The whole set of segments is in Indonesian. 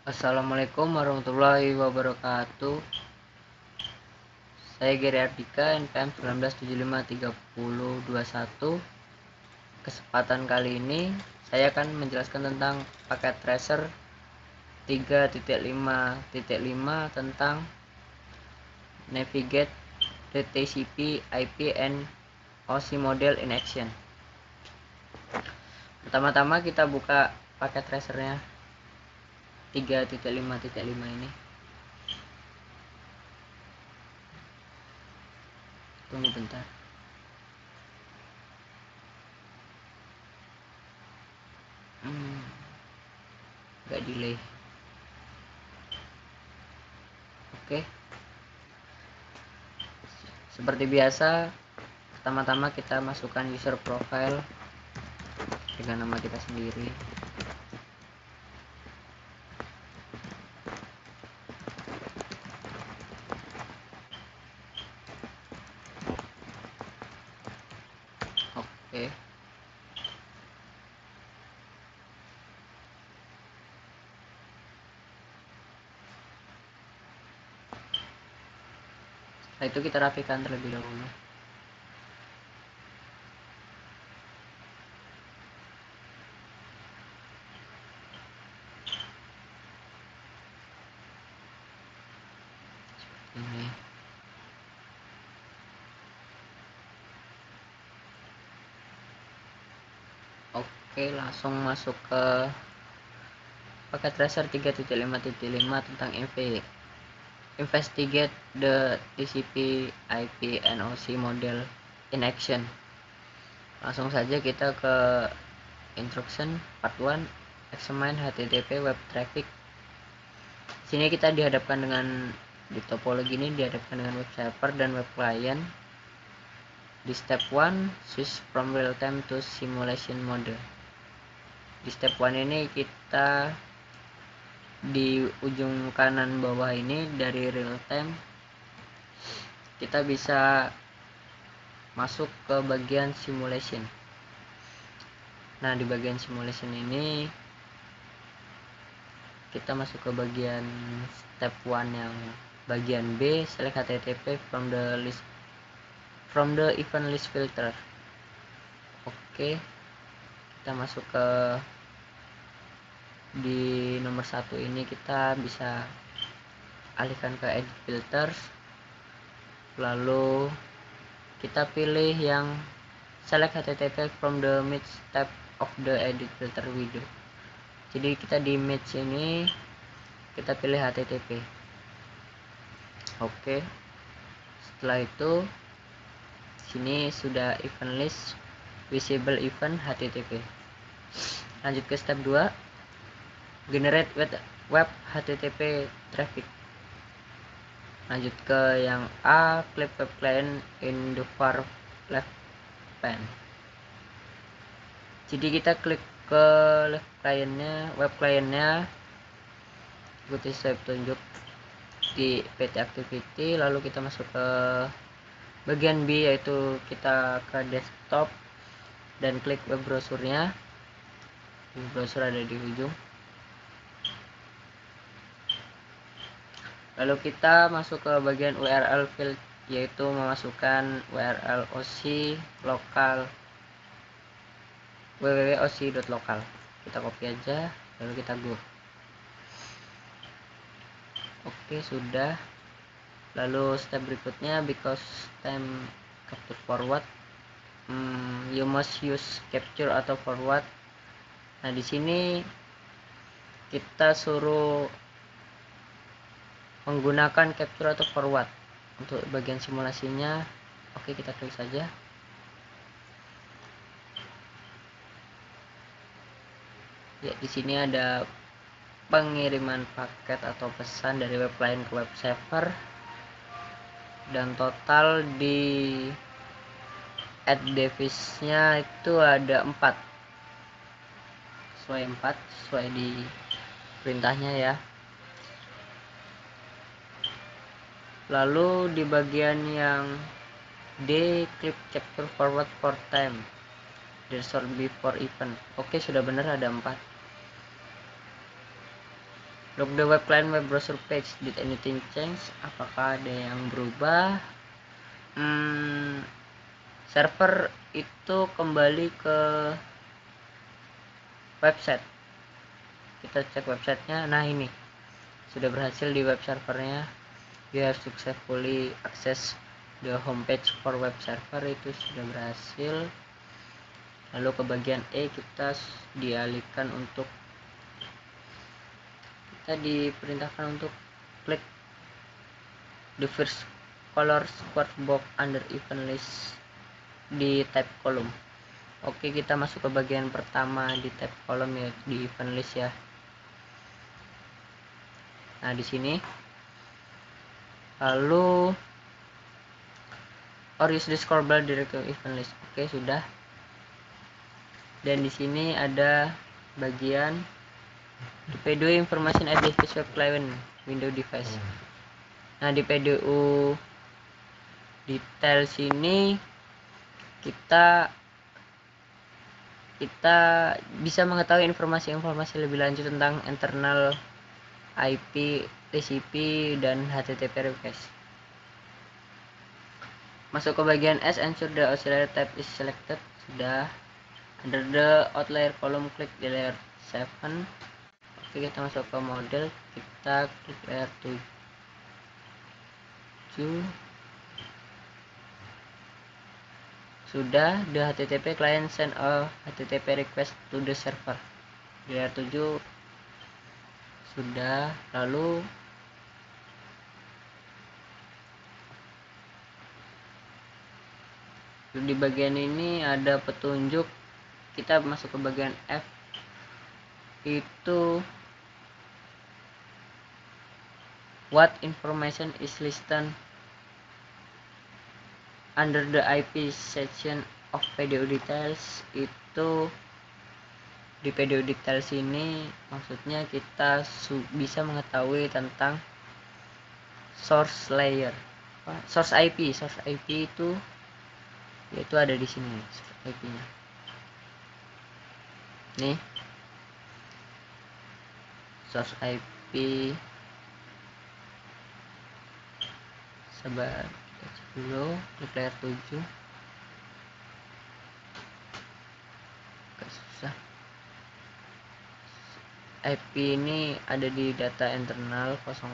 Assalamualaikum warahmatullahi wabarakatuh. Saya Gary Ardika, NPM 19753021. Kesempatan kali ini saya akan menjelaskan tentang paket tracer 3.5.5 tentang navigate the TCP IP and OC model in action. Pertama-tama kita buka paket tracernya 3.5.5 ini. Tunggu bentar. Nggak delay. Oke. Seperti biasa, pertama-tama kita masukkan user profile dengan nama kita sendiri. Oke. Setelah itu kita rapikan terlebih dahulu. Ini. Oke, langsung masuk ke paket tracer 3.5.5 tentang investigate the TCP IP and OC model in action. Langsung saja kita ke instruction part 1, examine HTTP web traffic. Sini kita dihadapkan dengan di topologi ini dihadapkan dengan web server dan web client. Di step 1, switch from real time to simulation mode. Di step 1 ini kita di ujung kanan bawah ini dari real time kita bisa masuk ke bagian simulation. Nah, di bagian simulation ini kita masuk ke bagian step 1 yang bagian B, select HTTP from the event list filter. Oke, kita masuk ke di nomor 1 ini kita bisa alihkan ke edit filters, lalu kita pilih yang select HTTP from the match tab of the edit filter window. Jadi kita di match ini kita pilih HTTP. Oke, setelah itu sini sudah event list visible event HTTP. Lanjut ke step 2, generate web HTTP traffic. Lanjut ke yang A, click web client in the far left pane. Jadi kita klik ke web clientnya, ikuti step tunjuk di PT activity, lalu kita masuk ke bagian B, yaitu kita ke desktop dan klik web browsernya. Web browser ada di ujung. Lalu kita masuk ke bagian URL field, yaitu memasukkan URL OC lokal www.oc.local. Kita copy aja, lalu kita go. Oke, sudah. Lalu step berikutnya, because time capture forward, you must use capture atau forward. Nah, di sini kita suruh menggunakan capture atau forward untuk bagian simulasinya. Oke, kita klik saja. Ya, di sini ada pengiriman paket atau pesan dari web client ke web server, dan total di add device-nya itu ada 4. Sesuai di perintahnya ya. Lalu di bagian yang D, click capture forward for time resort before event. Oke, sudah benar ada 4. Look the web client web browser page. Did anything change? Apakah ada yang berubah? Server itu kembali ke website. Kita cek websitenya. Nah, ini sudah berhasil di web servernya. You have successfully access the homepage for web server, itu sudah berhasil. Lalu ke bagian E kita diperintahkan untuk klik the first color square box under event list di tab kolom. Oke, kita masuk ke bagian pertama di tab kolom, ya di event list ya. Nah, di sini lalu or use the scroll bar direct to event list. Oke, sudah. Dan di sini ada bagian PDU information at the web client window device. Nah, di PDU detail sini kita bisa mengetahui informasi lebih lanjut tentang internal IP, TCP, dan HTTP request. Masuk ke bagian S, ensure the auxiliary tab is selected. Sudah. Under the outlier column, klik di layer 7. Oke, kita masuk ke model, kita klik layer 7. Sudah. The HTTP client send a HTTP request to the server. Di layer 7 sudah. Lalu di bagian ini ada petunjuk. Kita masuk ke bagian F, itu what information is listed under the IP section of PDU details. Itu di PDU details ini maksudnya kita bisa mengetahui tentang source layer, source IP itu yaitu ada di sini source IP-nya. Nih, source IP. Sabar dulu, klik layer 7. Agak susah. IP ini ada di data internal kosong.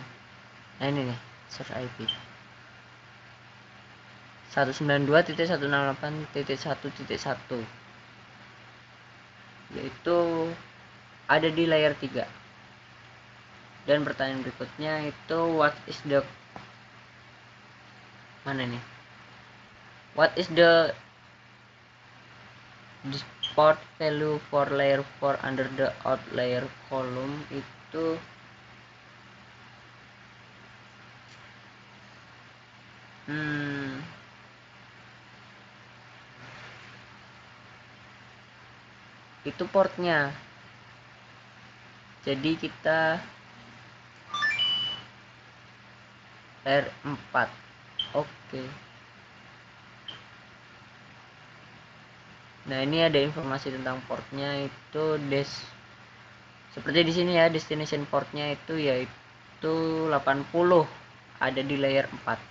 Nah, ini nih source IP 192.168.1.1, yaitu ada di layer 3. Dan pertanyaan berikutnya itu what is the port value for layer 4 under the outlier column. Itu portnya. Jadi kita layer 4. Oke. Nah, ini ada informasi tentang portnya, itu seperti di sini ya, destination portnya itu yaitu 80, ada di layer 4.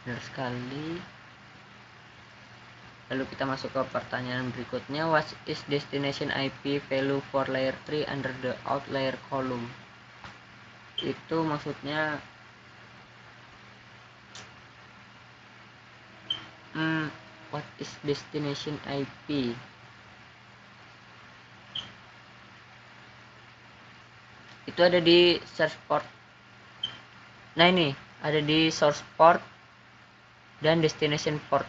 Benar sekali. Lalu kita masuk ke pertanyaan berikutnya, what is destination IP value for layer 3 under the outlier column. Itu maksudnya what is destination IP. Itu ada di source port. Nah, ini ada di source port dan destination port,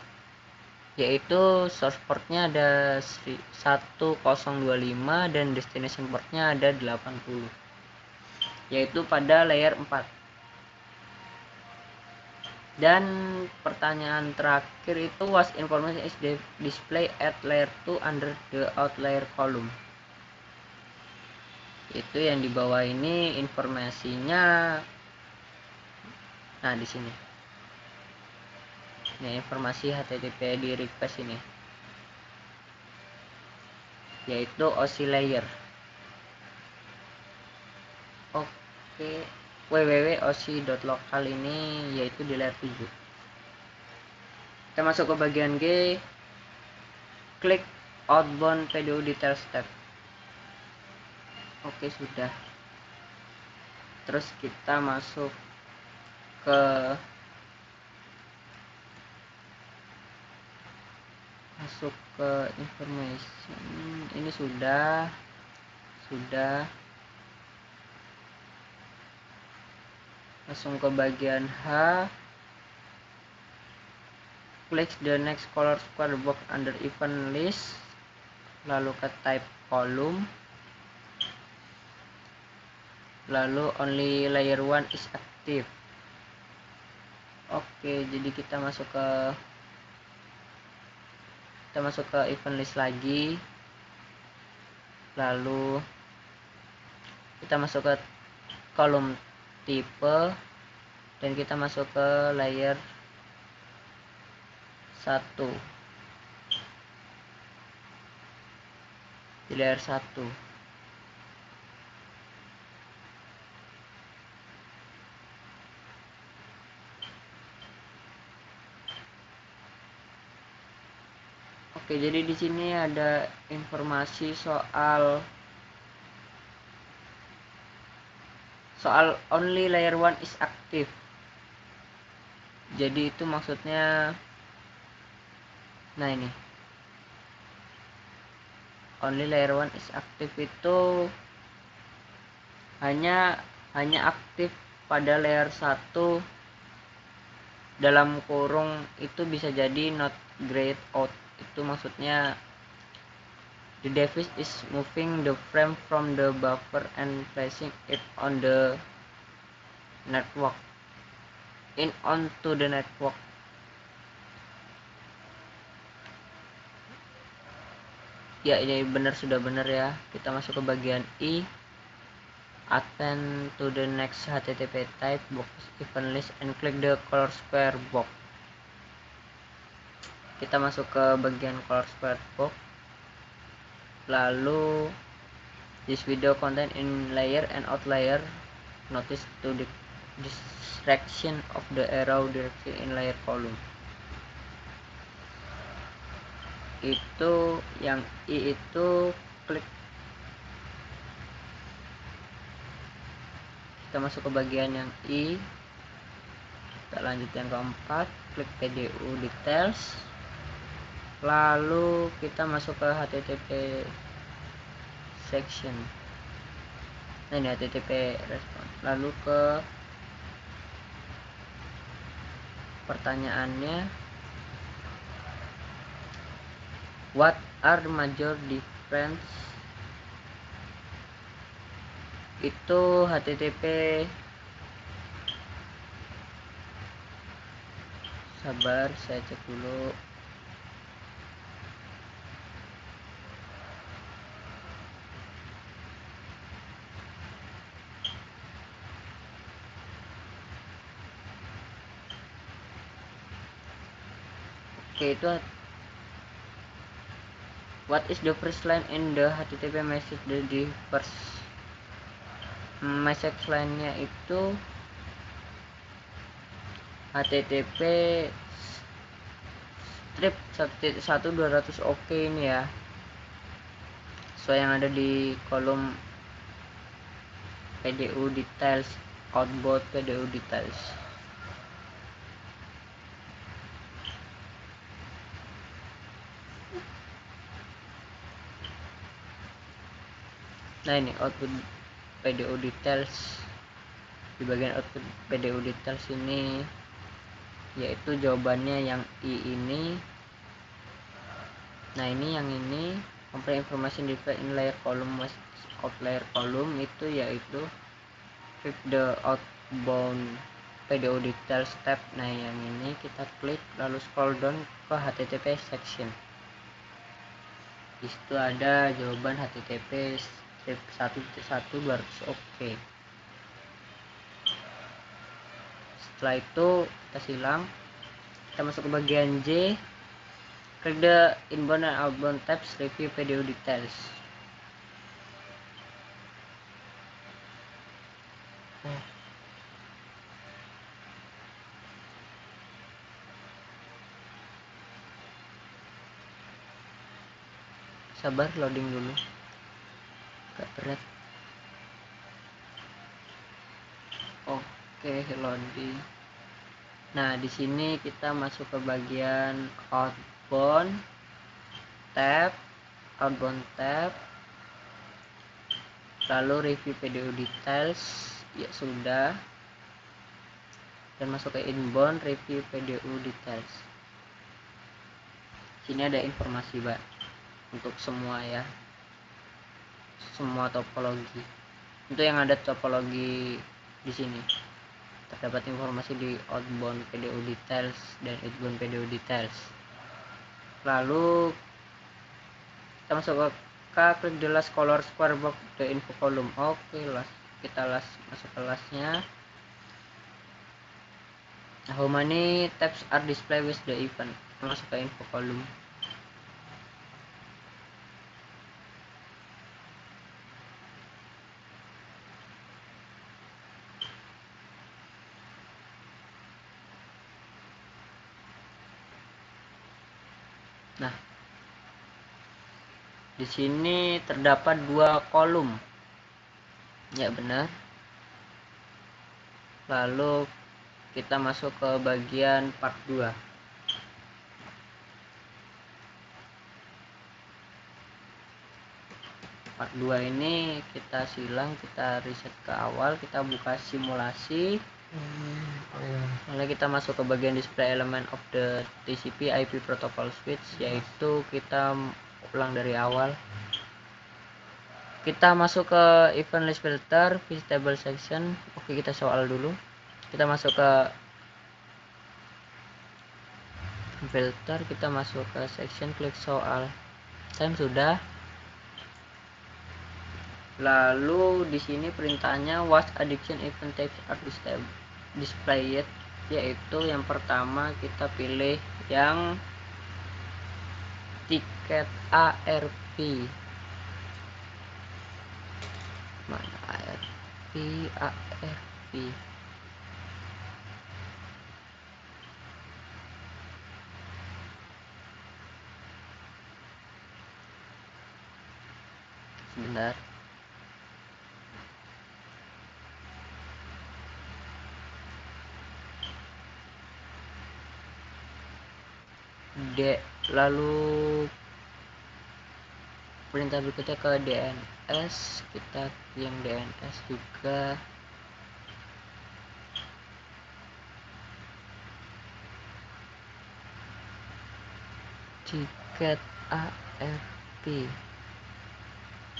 yaitu source portnya ada 1025 dan destination portnya ada 80, yaitu pada layer 4. Dan pertanyaan terakhir itu what information is display at layer 2 under the outlier column. Itu yang di bawah ini informasinya. Nah, di sini. Nah, informasi HTTP di request ini, yaitu OSI layer. Oke, www.osi.local ini yaitu di layer 7. Kita masuk ke bagian G, klik outbound PDU details tab. Oke, sudah. Terus kita masuk ke information. Ini sudah langsung ke bagian H, klik the next color square box under event list, lalu ke type column, lalu only layer 1 is active. Oke, jadi kita masuk ke event list lagi, lalu kita masuk ke kolom tipe dan kita masuk ke layer 1. Di layer 1 oke, jadi di sini ada informasi soal only layer 1 is active. Jadi itu maksudnya, nah ini only layer 1 is active itu hanya aktif pada layer 1 dalam kurung, itu bisa jadi not grayed out. Itu maksudnya the device is moving the frame from the buffer and placing it on the network onto the network. Ya, ini sudah benar ya. Kita masuk ke bagian I, append to the next HTTP type box event list and click the color square box. Kita masuk ke bagian color square box, lalu this video content in layer and outlier, notice to the direction of the arrow direction in layer column. Itu yang I itu klik. Kita masuk ke bagian yang I, kita lanjut yang keempat, klik PDU details, lalu kita masuk ke HTTP section. Nah, ini HTTP response. Lalu ke pertanyaannya, what are the major difference? Itu HTTP, sabar saya cek dulu. Oke, itu what is the first line in the HTTP message? The first message line-nya itu HTTP strip 1.200 oke ini ya, sesuai yang ada di kolom PDU details, outbound PDU details. Nah, ini output PDU details. Di bagian output PDU details ini yaitu jawabannya yang I ini. Nah, ini yang ini complete information different in layer column outlier column, itu yaitu click the outbound PDU details tab. Nah, yang ini kita klik lalu scroll down ke HTTP section. Di situ ada jawaban HTTP strip 1.1.200 oke. Setelah itu kita silang, kita masuk ke bagian J, klik the inbound and outbound tabs, review PDU details. Oh, sabar, loading dulu, agak berat. Oke, loading. Nah, di sini kita masuk ke bagian outbound tab, lalu review PDU details, ya sudah, dan masuk ke inbound review PDU details. Sini ada informasi, Mbak, untuk semua ya, semua topologi. Untuk yang ada topologi di sini terdapat informasi di outbound PDU details dan inbound PDU details. Lalu kita masuk ke klik the last color square box the info column. Oke, kita masuk ke lastnya. How many tabs are displayed with the event? Kita masuk ke info column. Nah, di sini terdapat 2 kolom. Ya, benar. Lalu kita masuk ke bagian part 2. Part 2 ini kita silang, kita reset ke awal, kita buka simulasi. Lalu kita masuk ke bagian display element of the TCP IP protocol switch, yaitu kita ulang dari awal. Kita masuk ke event list filter, visitable section. Oke, kita soal dulu. Kita masuk ke filter, kita masuk ke section, klik soal. Time sudah. Lalu di sini perintahnya what addiction event types are displayed, yaitu yang pertama kita pilih yang tiket ARP. Mana ARP? Sebentar. Lalu perintah berikutnya ke DNS, kita yang DNS juga. Tiket ARP,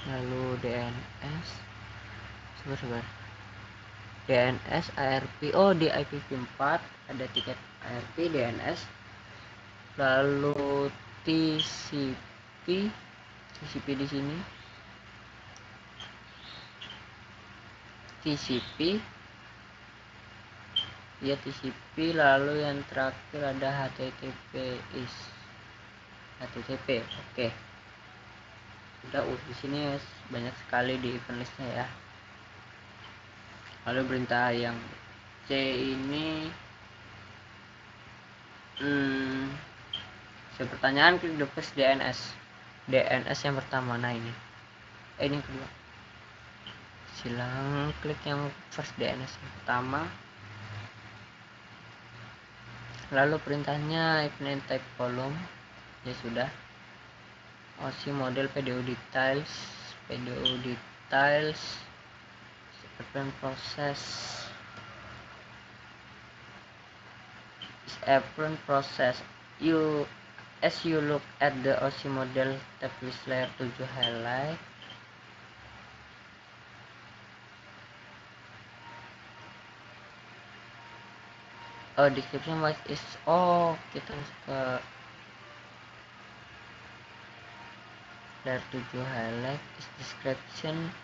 lalu DNS, sebentar, DNS ARP. Oh, di IPv4 ada tiket ARP, DNS, lalu TCP di sini, TCP ya, TCP. Lalu yang terakhir ada HTTP. Oke, udah. Di sini banyak sekali di event listnya ya. Lalu perintah yang C ini, pertanyaan, klik the first DNS yang pertama. Nah, ini yang kedua, silang klik yang first DNS yang pertama. Lalu perintahnya event type column, ya sudah. OSI model PDU details, event process. As you look at the OSI model tab with layer 7 highlight, description what is, kita masuk ke layer 7 highlight is description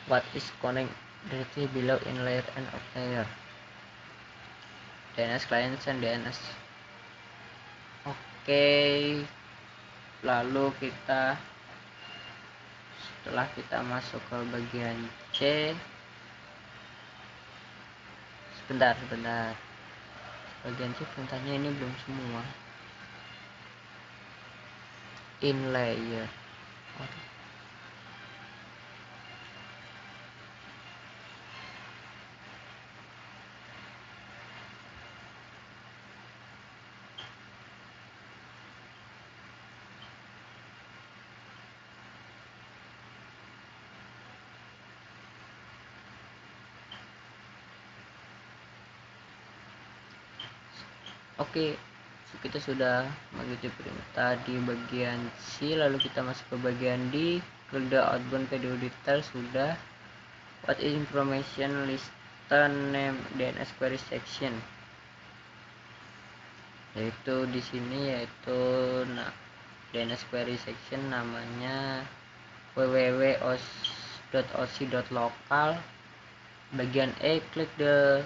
what is connect directly below in layer and of layer, DNS client and DNS. Oke, lalu setelah kita masuk ke bagian C, bentar bagian shift perintahnya ini belum semua. In layer. Oke, kita sudah mengikuti perintah di bagian C, lalu kita masuk ke bagian D. Klik the outbound video detail sudah. What is information listen name DNS query section, yaitu di sini yaitu DNS query section namanya www.oc.local. Bagian E, klik the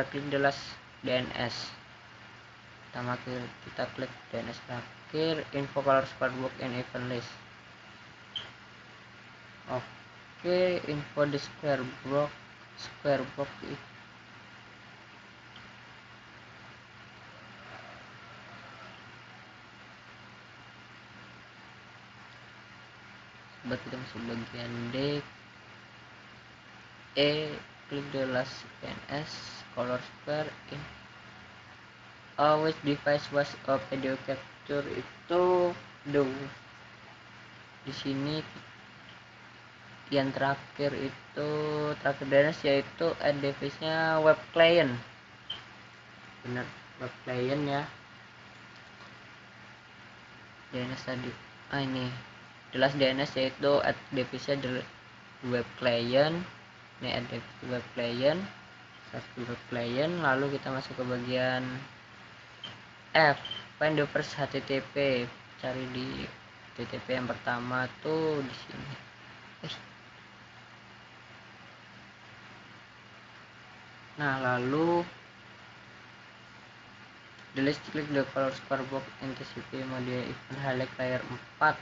klik the last DNS. Pertama kita klik DNS terakhir, info color square box and event list. Oke, info di square box buat kita masuk bagian D. Klik the last DNS color square in which device was a video capture, itu di sini yang terakhir DNS yaitu device nya web client, benar, web client ya. DNS tadi ini jelas DNS yaitu device nya web client. Ini ada web client, lalu kita masuk ke bagian F, find the first HTTP. Cari di HTTP yang pertama tuh di sini. Nah, lalu delete, klik the color square box in TCP mode event highlight layer 4.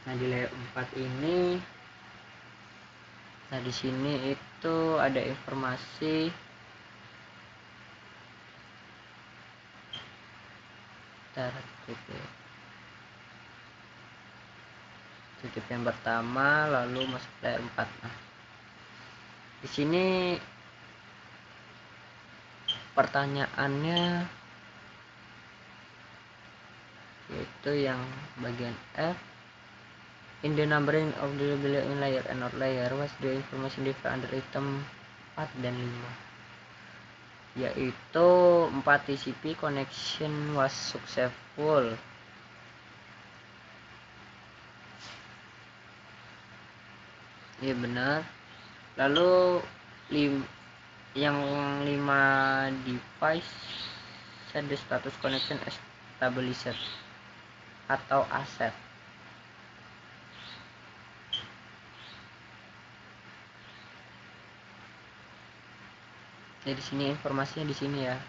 Nah, di layer 4 ini, nah di sini itu ada informasi TCP yang pertama, lalu masuk layer 4. Nah, di sini pertanyaannya yaitu yang bagian F, in the numbering of the below in layer and not layer was the information defined under item 4 dan 5, yaitu 4 TCP connection was successful. Iya benar. Lalu yang 5 device set the status connection established atau aset. Jadi sini informasinya di sini ya.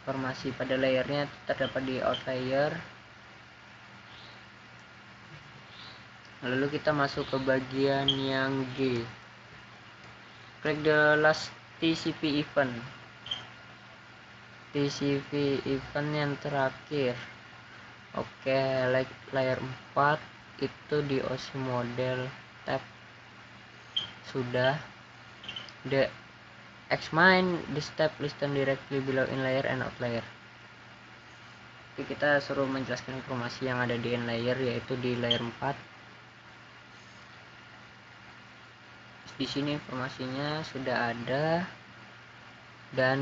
Informasi pada layernya terdapat di out layer. Lalu kita masuk ke bagian yang G. Klik the last TCP event. TCP event yang terakhir. Oke, layer 4 itu di OC model tab sudah. The examine the step listed directly below in layer and out layer. Jadi kita suruh menjelaskan informasi yang ada di in layer, yaitu di layer 4. Di sini informasinya sudah ada, dan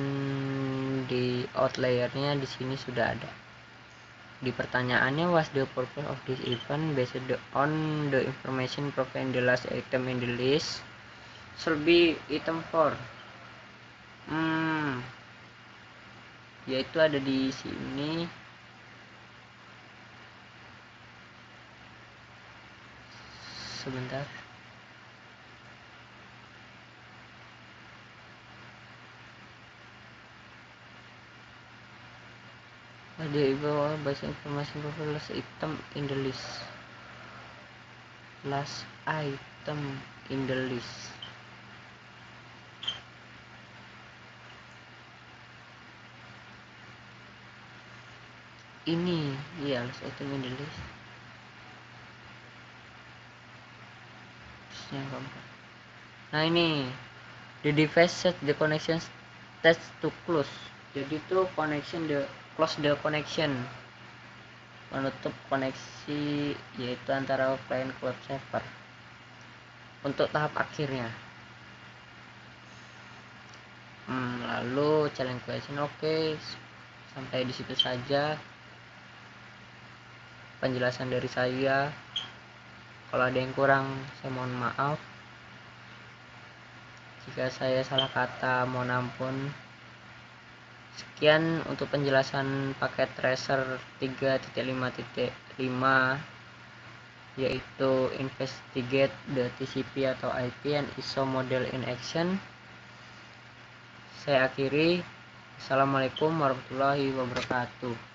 di out layernya di sini sudah ada. Di pertanyaannya, was the purpose of this event based on the information provided in the last item in the list should be item 4. Yaitu ada di sini. Sebentar. Di bawah bahasa informasi profile last item in the list. Last item in the list. ini ya list item in the list. Terus yang keempat, nah ini the device set the connection stage to close. Jadi tuh close the connection, menutup koneksi, yaitu antara offline ke web server untuk tahap akhirnya. Lalu challenge question, oke, sampai di situ saja penjelasan dari saya. Kalau ada yang kurang, saya mohon maaf. Jika saya salah kata, mohon ampun. Sekian untuk penjelasan paket tracer 3.5.5, yaitu investigate the TCP atau IP and ISO model in action. Saya akhiri. Assalamualaikum warahmatullahi wabarakatuh.